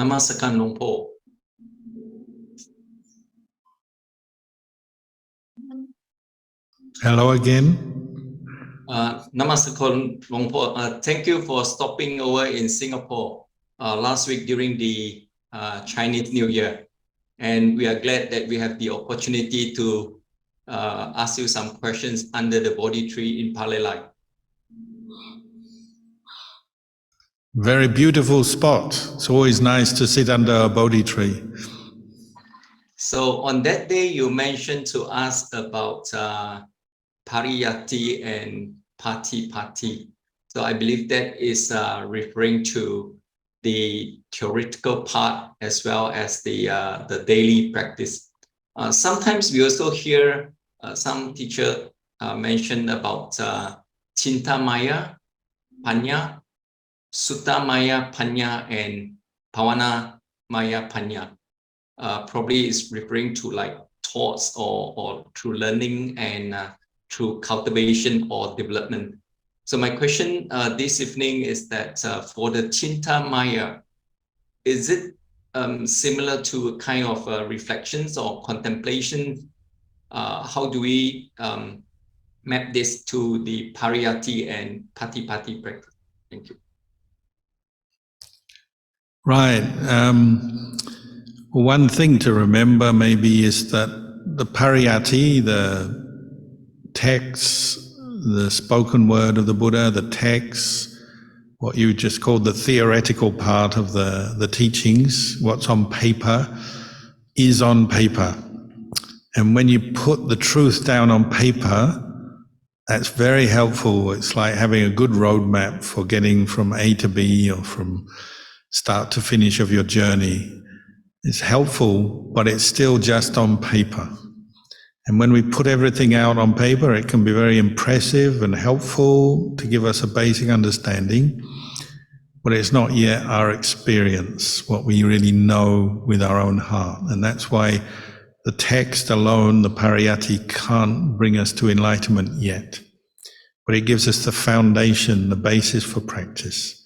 Namaskaran หลวงพ่อ Hello again. Namaskaran หลวงพ่อ Thank you for stopping over in Singapore last week during the Chinese New Year, and we are glad that we have the opportunity to ask you some questions under the Bodhi tree in Palelai. Very beautiful spot. It's always nice to sit under a Bodhi tree. So on that day, you mentioned to us about pariyatti and patipatti. So I believe that is referring to the theoretical part as well as the daily practice. Sometimes we also hear some teacher mention about Chintamaya Panya, Suttamaya Panya, and Pavanamaya Panya. Probably is referring to like thoughts or through learning and through cultivation or development. So my question this evening is that for the Chintamaya, is it similar to a kind of reflections or contemplation? How do we map this to the pariyatti and patipatti practice? Thank you. Right. One thing to remember maybe is that the pariyatti, the texts, the spoken word of the Buddha, the texts, what you just called the theoretical part of the teachings, what's on paper, is on paper. And when you put the truth down on paper, that's very helpful. It's like having a good roadmap for getting from A to B or from start to finish of your journey. It's helpful, but it's still just on paper. And when we put everything out on paper, it can be very impressive and helpful to give us a basic understanding, but it's not yet our experience, what we really know with our own heart. And that's why the text alone, the pariyatti, can't bring us to enlightenment yet. But it gives us the foundation, the basis for practice.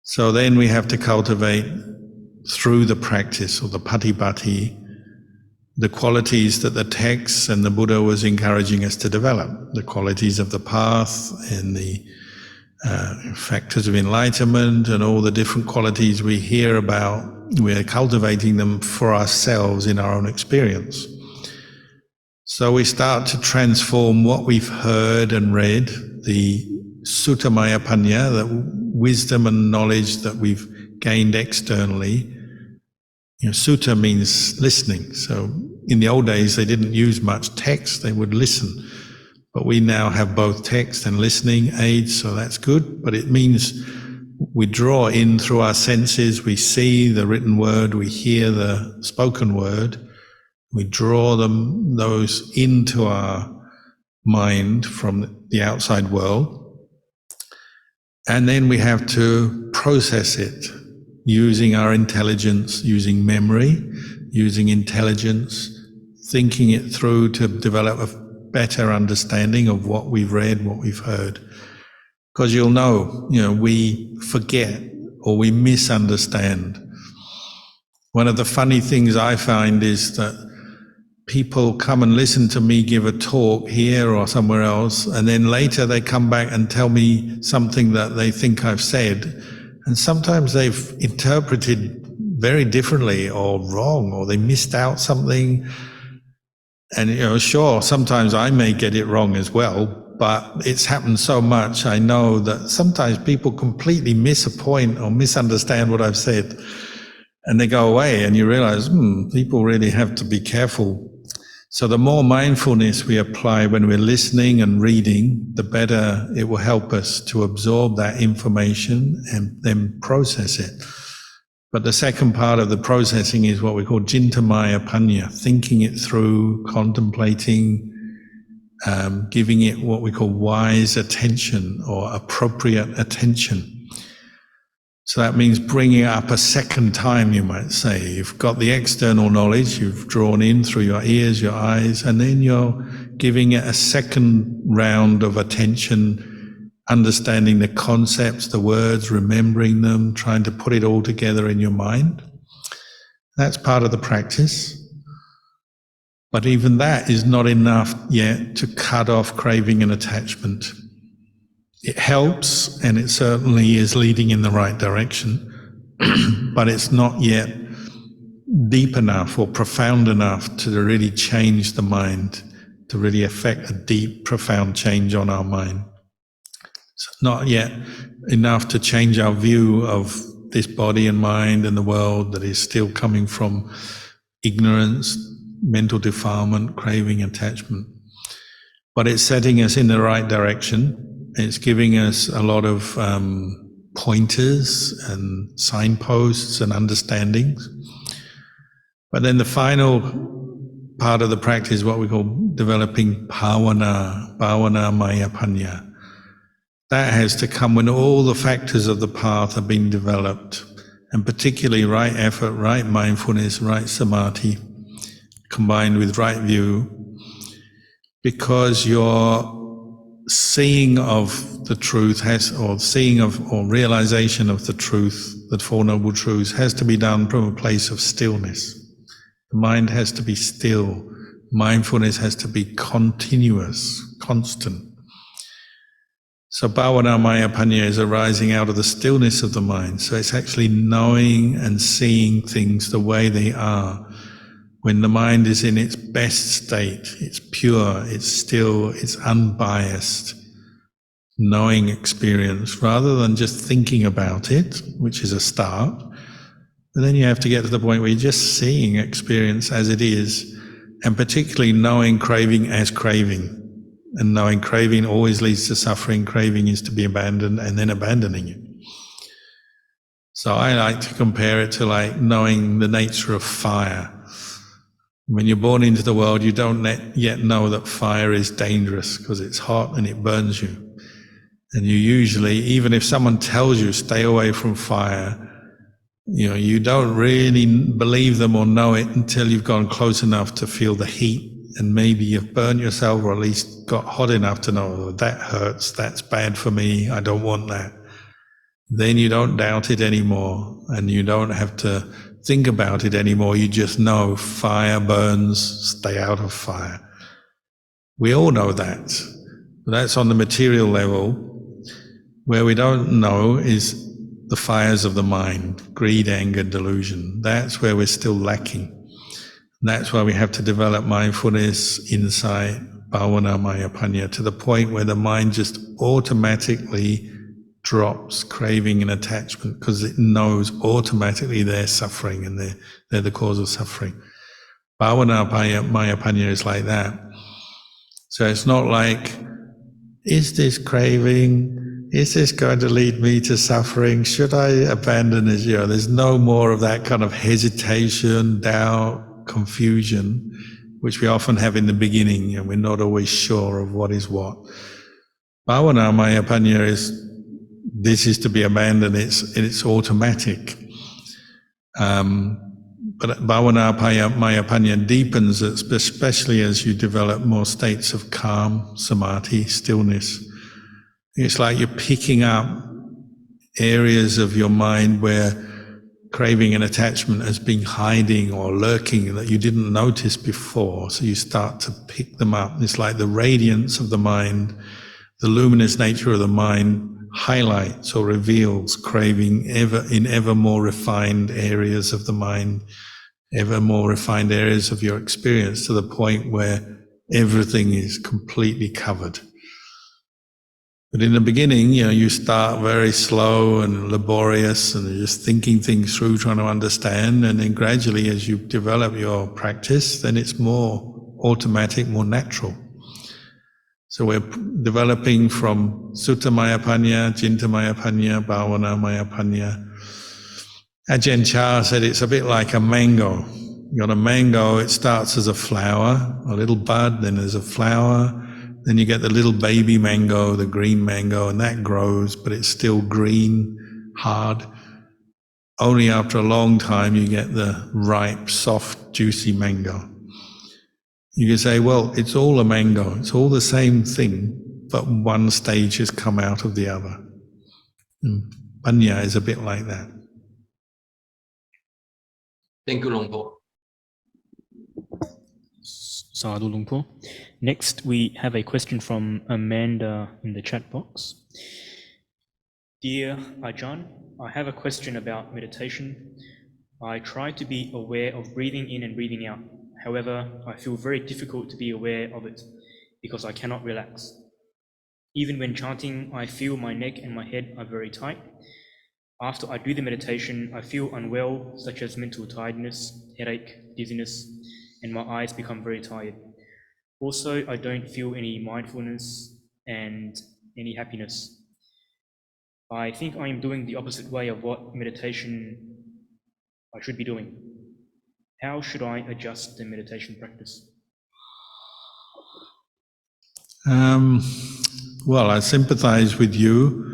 So then we have to cultivate through the practice or the patipatti, the qualities that the texts and the Buddha was encouraging us to develop, the qualities of the path and the factors of enlightenment and all the different qualities we hear about. We're cultivating them for ourselves in our own experience. So we start to transform what we've heard and read, the Suttamaya Panya, the wisdom and knowledge that we've gained externally. Sutta means listening. So in the old days, they didn't use much text, they would listen. But we now have both text and listening aids, so that's good. But it means we draw in through our senses, we see the written word, we hear the spoken word, we draw those into our mind from the outside world. And then we have to process it using our intelligence, using memory, using intelligence, thinking it through to develop a better understanding of what we've read, what we've heard. Because you'll know, we forget or we misunderstand. One of the funny things I find is that people come and listen to me give a talk here or somewhere else, and then later they come back and tell me something that they think I've said. And sometimes they've interpreted very differently or wrong, or they missed out something. And, sure, sometimes I may get it wrong as well, but it's happened so much, I know that sometimes people completely miss a point or misunderstand what I've said. And they go away and you realize, people really have to be careful. So the more mindfulness we apply when we're listening and reading, the better it will help us to absorb that information and then process it. But the second part of the processing is what we call Jintamaya Panya, thinking it through, contemplating, giving it what we call wise attention or appropriate attention. So that means bringing it up a second time, you might say. You've got the external knowledge you've drawn in through your ears, your eyes, and then you're giving it a second round of attention understanding the concepts, the words, remembering them, trying to put it all together in your mind. That's part of the practice. But even that is not enough yet to cut off craving and attachment. It helps, and it certainly is leading in the right direction, but it's not yet deep enough or profound enough to really change the mind, to really affect a deep, profound change on our mind. It's not yet enough to change our view of this body and mind and the world that is still coming from ignorance, mental defilement, craving, attachment. But it's setting us in the right direction. It's giving us a lot of pointers and signposts and understandings. But then the final part of the practice is what we call developing bhavana maya panya. That has to come when all the factors of the path have been developed, and particularly right effort, right mindfulness, right samadhi, combined with right view, because your seeing of the truth or realization of the truth, the Four Noble Truths, has to be done from a place of stillness. The mind has to be still. Mindfulness has to be continuous, constant. So bhavana maya panya is arising out of the stillness of the mind. So it's actually knowing and seeing things the way they are. When the mind is in its best state, it's pure, it's still, it's unbiased, knowing experience, rather than just thinking about it, which is a start. But then you have to get to the point where you're just seeing experience as it is, and particularly knowing craving as craving. And knowing craving always leads to suffering. Craving is to be abandoned and then abandoning it. So I like to compare it to like knowing the nature of fire. When you're born into the world, you don't yet know that fire is dangerous because it's hot and it burns you. And you usually, even if someone tells you stay away from fire, you don't really believe them or know it until you've gone close enough to feel the heat, and maybe you've burned yourself or at least got hot enough to know, oh, that hurts, that's bad for me, I don't want that. Then you don't doubt it anymore, and you don't have to think about it anymore. You just know fire burns, stay out of fire. We all know that. But that's on the material level. Where we don't know is the fires of the mind, greed, anger, delusion. That's where we're still lacking. That's why we have to develop mindfulness, insight, bhavana maya panya, to the point where the mind just automatically drops craving and attachment, because it knows automatically they're suffering and they're the cause of suffering. Bhavana maya panya is like that. So it's not like, is this craving? Is this going to lead me to suffering? Should I abandon it? There's no more of that kind of hesitation, doubt, confusion, which we often have in the beginning, and we're not always sure of what is what. Bhavana maya panya is, this is to be abandoned, it's automatic. But bhavana maya panya deepens, especially as you develop more states of calm, samadhi, stillness. It's like you're picking up areas of your mind where craving and attachment has been hiding or lurking that you didn't notice before, so you start to pick them up. It's like the radiance of the mind, the luminous nature of the mind highlights or reveals craving in ever more refined areas of the mind, ever more refined areas of your experience, to the point where everything is completely covered. But in the beginning, you start very slow and laborious and just thinking things through, trying to understand, and then gradually as you develop your practice, then it's more automatic, more natural. So we're developing from Sutta Maya Panya, Jinta Maya Panya, Bhavana Maya Panya. Ajahn Chah said it's a bit like a mango. You got a mango, it starts as a flower, a little bud, then there's a flower, then you get the little baby mango, the green mango, and that grows, but it's still green, hard. Only after a long time you get the ripe, soft, juicy mango. You can say, well, it's all a mango, it's all the same thing, but one stage has come out of the other. And Panya is a bit like that. Thank you, Long Po. Sadhu Luang Por. Next, we have a question from Amanda in the chat box. Dear Ajahn, I have a question about meditation. I try to be aware of breathing in and breathing out. However, I feel very difficult to be aware of it because I cannot relax. Even when chanting, I feel my neck and my head are very tight. After I do the meditation, I feel unwell, such as mental tiredness, headache, dizziness, and my eyes become very tired. Also, I don't feel any mindfulness and any happiness. I think I am doing the opposite way of what meditation I should be doing. How should I adjust the meditation practice? Well, I sympathize with you.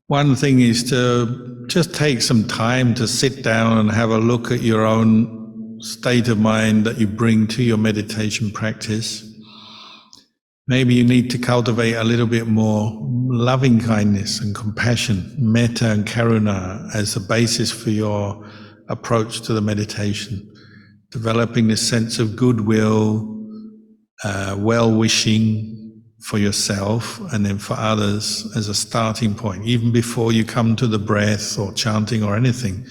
One thing is to just take some time to sit down and have a look at your own state of mind that you bring to your meditation practice. Maybe you need to cultivate a little bit more loving kindness and compassion, metta and karuna as the basis for your approach to the meditation. Developing this sense of goodwill, well-wishing for yourself and then for others as a starting point, even before you come to the breath or chanting or anything.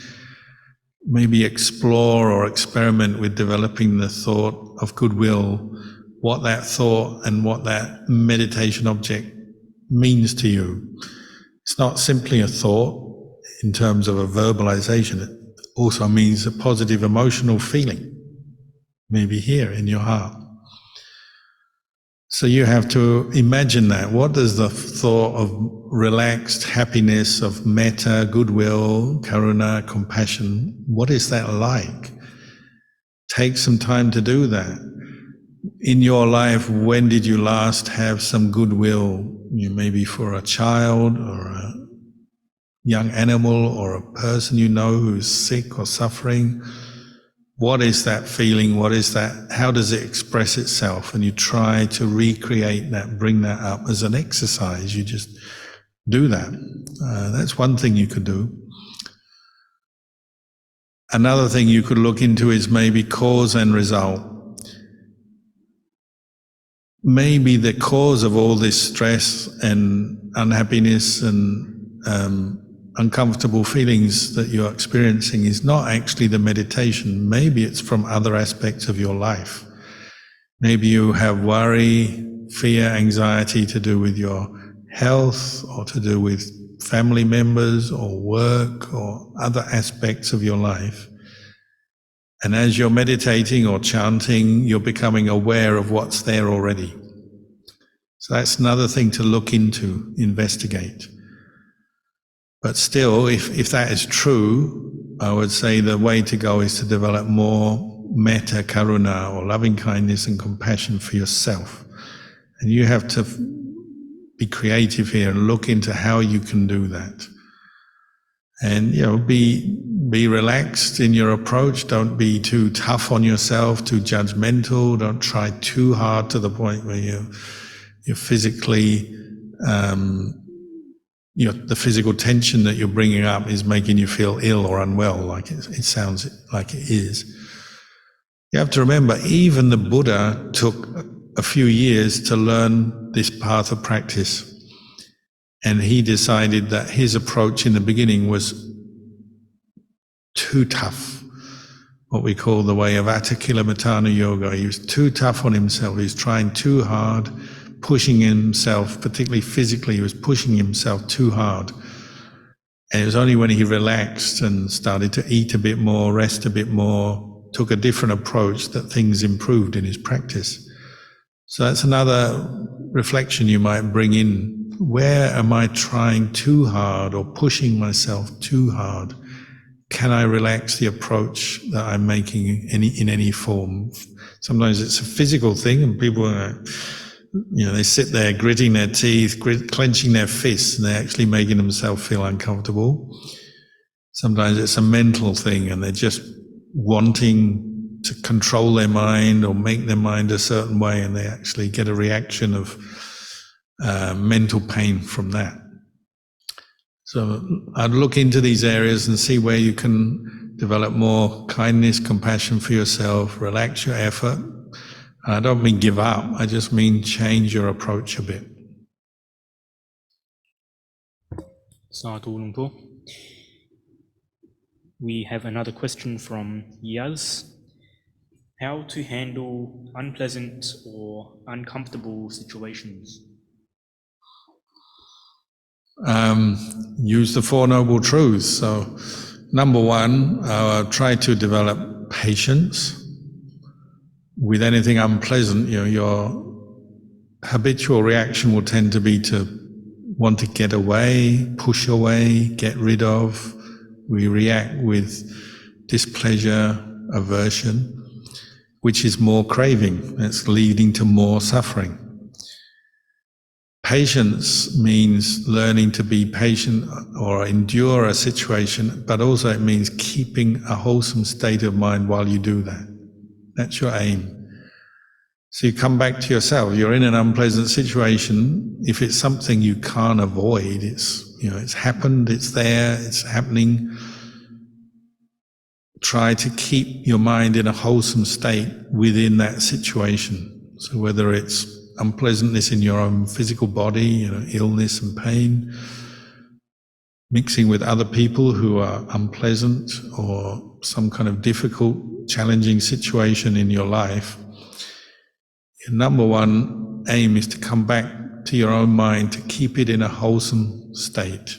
Maybe explore or experiment with developing the thought of goodwill, what that thought and what that meditation object means to you. It's not simply a thought in terms of a verbalization, it also means a positive emotional feeling, maybe here in your heart. So you have to imagine that. What does the thought of relaxed happiness, of metta, goodwill, karuna, compassion, what is that like? Take some time to do that. In your life, when did you last have some goodwill? Maybe for a child or a young animal or a person you know who's sick or suffering. What is that feeling? What is that? How does it express itself? And you try to recreate that, bring that up as an exercise. You just do that. That's one thing you could do. Another thing you could look into is maybe cause and result. Maybe the cause of all this stress and unhappiness and uncomfortable feelings that you're experiencing is not actually the meditation. Maybe it's from other aspects of your life. Maybe you have worry, fear, anxiety to do with your health or to do with family members or work or other aspects of your life. And as you're meditating or chanting, you're becoming aware of what's there already. So that's another thing to look into, investigate. But still, if that is true, I would say the way to go is to develop more metta, karuna, or loving kindness and compassion for yourself. And you have to be creative here and look into how you can do that. And, be relaxed in your approach. Don't be too tough on yourself, too judgmental. Don't try too hard to the point where you're physically, the physical tension that you're bringing up is making you feel ill or unwell, like it sounds like it is. You have to remember, even the Buddha took a few years to learn this path of practice. And he decided that his approach in the beginning was too tough, what we call the way of Attakilamatana Yoga. He was too tough on himself. He was trying too hard, pushing himself, particularly physically, he was pushing himself too hard. And it was only when he relaxed and started to eat a bit more, rest a bit more, took a different approach that things improved in his practice. So that's another reflection you might bring in. Where am I trying too hard or pushing myself too hard? Can I relax the approach that I'm making in any form? Sometimes it's a physical thing and people they sit there gritting their teeth, clenching their fists, and they're actually making themselves feel uncomfortable. Sometimes it's a mental thing and they're just wanting to control their mind or make their mind a certain way, and they actually get a reaction of mental pain from that. So I'd look into these areas and see where you can develop more kindness, compassion for yourself, relax your effort. And I don't mean give up, I just mean change your approach a bit. Sadhu Luang Por. We have another question from Yaz. How to handle unpleasant or uncomfortable situations? Use the Four Noble Truths. So, number one, try to develop patience with anything unpleasant. Your habitual reaction will tend to be to want to get away, push away, get rid of. We react with displeasure, aversion, which is more craving. It's leading to more suffering. Patience means learning to be patient or endure a situation, but also it means keeping a wholesome state of mind while you do that. That's your aim. So you come back to yourself. You're in an unpleasant situation. If it's something you can't avoid, it's happened, it's there, it's happening. Try to keep your mind in a wholesome state within that situation. So whether it's unpleasantness in your own physical body, illness and pain, mixing with other people who are unpleasant, or some kind of difficult, challenging situation in your life, your number one aim is to come back to your own mind, to keep it in a wholesome state.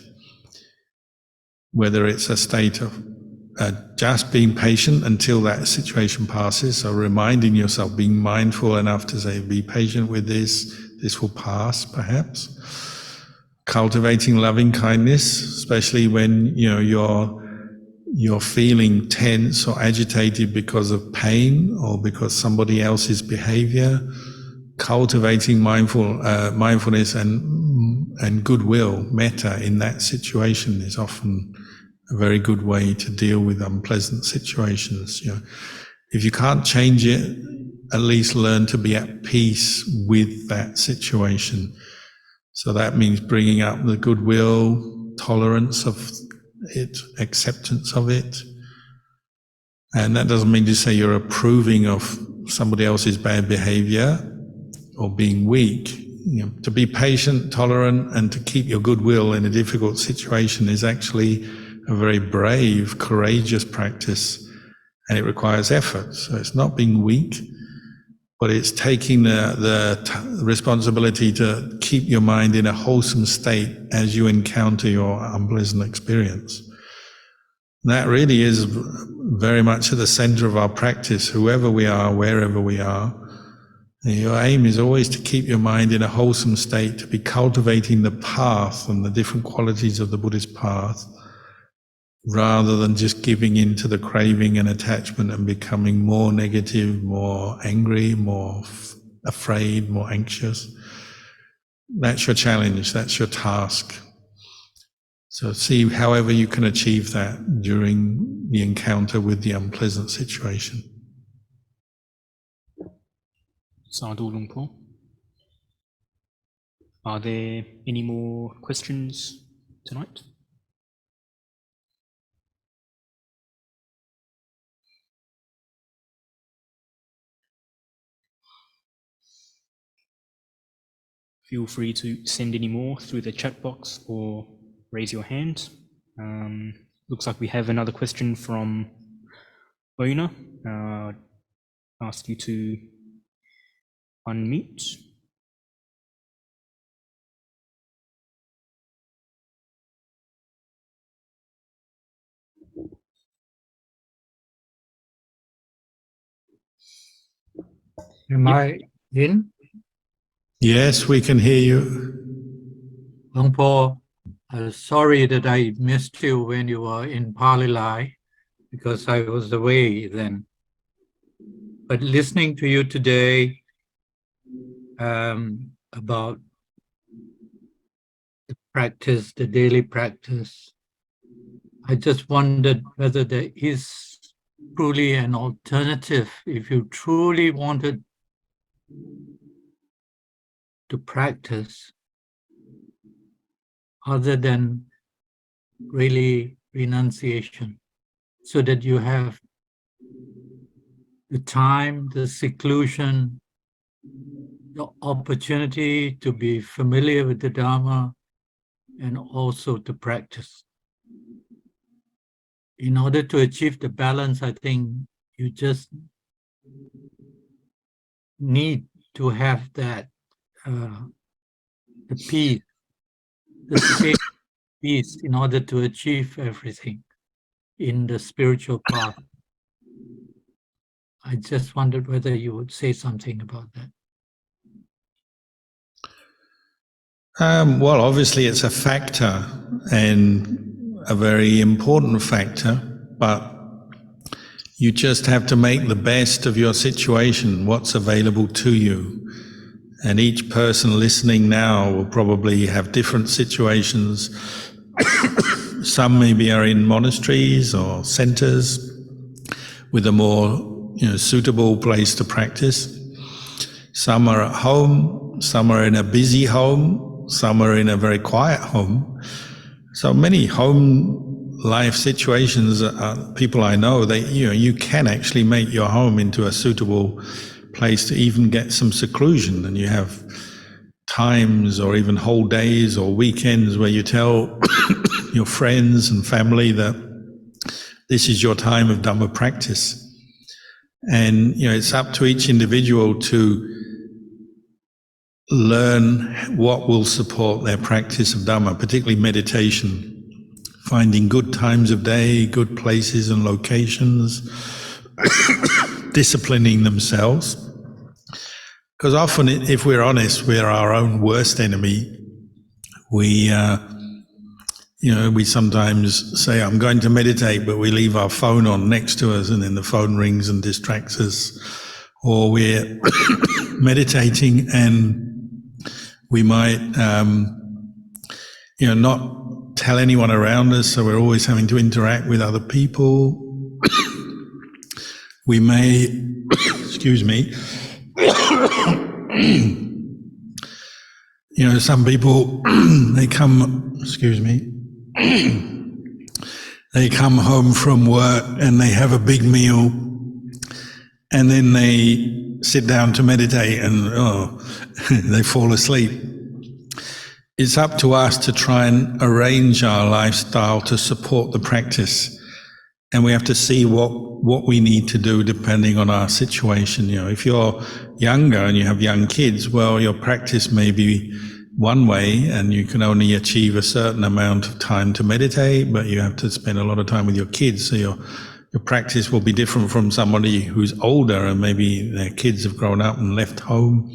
Whether it's a state of just being patient until that situation passes, so reminding yourself, being mindful enough to say, be patient with this will pass, perhaps. Cultivating loving kindness, especially when you're feeling tense or agitated because of pain or because somebody else's behavior. Cultivating mindfulness and goodwill, metta, in that situation is often a very good way to deal with unpleasant situations. If you can't change it, at least learn to be at peace with that situation. So that means bringing up the goodwill, tolerance of it, acceptance of it. And that doesn't mean to say you're approving of somebody else's bad behavior or being weak. To be patient, tolerant, and to keep your goodwill in a difficult situation is actually a very brave, courageous practice, and it requires effort. So it's not being weak, but it's taking the responsibility to keep your mind in a wholesome state as you encounter your unpleasant experience. That really is very much at the center of our practice, whoever we are, wherever we are. Your aim is always to keep your mind in a wholesome state, to be cultivating the path and the different qualities of the Buddhist path, rather than just giving in to the craving and attachment and becoming more negative, more angry, more afraid, more anxious. That's your challenge, that's your task. So see however you can achieve that during the encounter with the unpleasant situation. Sadhu Luang Por. Are there any more questions tonight? Feel free to send any more through the chat box or raise your hand. Looks like we have another question from Ona. Ask you to unmute. Am I in? Yes, we can hear you. Luang Por, sorry that I missed you when you were in Palilai, because I was away then. But listening to you today about the practice, the daily practice, I just wondered whether there is truly an alternative, if you truly wanted to practice other than really renunciation, so that you have the time, the seclusion, the opportunity to be familiar with the Dhamma and also to practice. In order to achieve the balance, I think you just need to have that, the peace, the state of peace in order to achieve everything in the spiritual path. I just wondered whether you would say something about that. Well, obviously it's a factor and a very important factor, but you just have to make the best of your situation, what's available to you. And each person listening now will probably have different situations. Some maybe are in monasteries or centers with a more suitable place to practice. Some are at home, some are in a busy home, some are in a very quiet home. So many home life situations, people I know, you can actually make your home into a suitable place to even get some seclusion, and you have times or even whole days or weekends where you tell your friends and family that this is your time of Dhamma practice. And it's up to each individual to learn what will support their practice of Dhamma, particularly meditation, finding good times of day, good places and locations, disciplining themselves. Because often, if we're honest, we're our own worst enemy. We sometimes say, I'm going to meditate, but we leave our phone on next to us and then the phone rings and distracts us. Or we're meditating and we might, not tell anyone around us, so we're always having to interact with other people. We may, excuse me, some people, they come home from work and they have a big meal and then they sit down to meditate and they fall asleep. It's up to us to try and arrange our lifestyle to support the practice. And we have to see what we need to do depending on our situation. If you're younger and you have young kids, well, your practice may be one way and you can only achieve a certain amount of time to meditate, but you have to spend a lot of time with your kids. So your practice will be different from somebody who's older and maybe their kids have grown up and left home.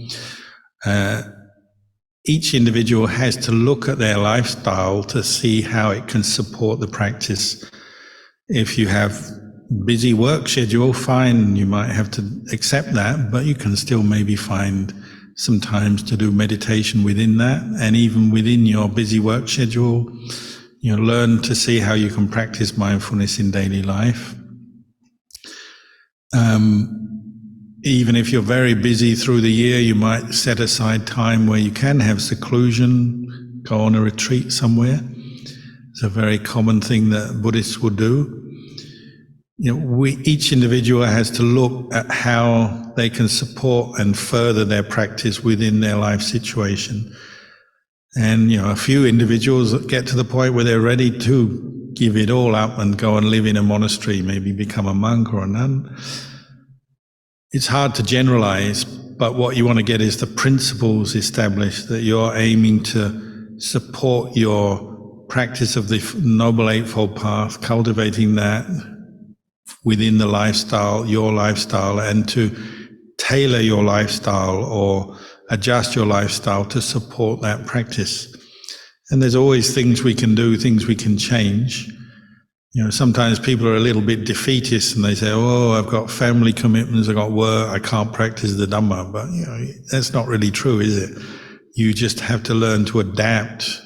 Each individual has to look at their lifestyle to see how it can support the practice. If you have busy work schedule, fine, you might have to accept that, but you can still maybe find some times to do meditation within that. And even within your busy work schedule, learn to see how you can practice mindfulness in daily life. Even if you're very busy through the year, you might set aside time where you can have seclusion, go on a retreat somewhere. It's a very common thing that Buddhists would do. Each individual has to look at how they can support and further their practice within their life situation. And, a few individuals get to the point where they're ready to give it all up and go and live in a monastery, maybe become a monk or a nun. It's hard to generalize, but what you want to get is the principles established, that you're aiming to support your practice of the Noble Eightfold Path, cultivating that within the lifestyle, your lifestyle, and to tailor your lifestyle or adjust your lifestyle to support that practice. And there's always things we can do, things we can change. Sometimes people are a little bit defeatist and they say, I've got family commitments, I've got work, I can't practice the Dhamma. But, that's not really true, is it? You just have to learn to adapt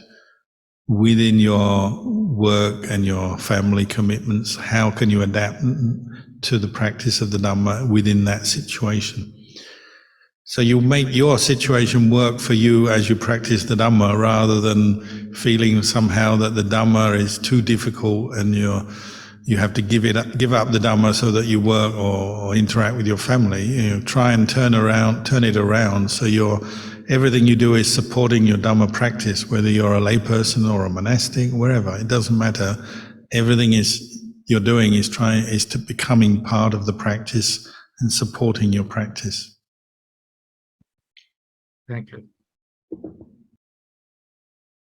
within your work and your family commitments. How can you adapt to the practice of the Dhamma within that situation. So you make your situation work for you as you practice the Dhamma, rather than feeling somehow that the Dhamma is too difficult and you have to give up the Dhamma so that you work or interact with your family. Try and turn it around so everything you do is supporting your Dhamma practice, whether you're a layperson or a monastic, wherever, it doesn't matter. Everything you're doing is to becoming part of the practice and supporting your practice. Thank you.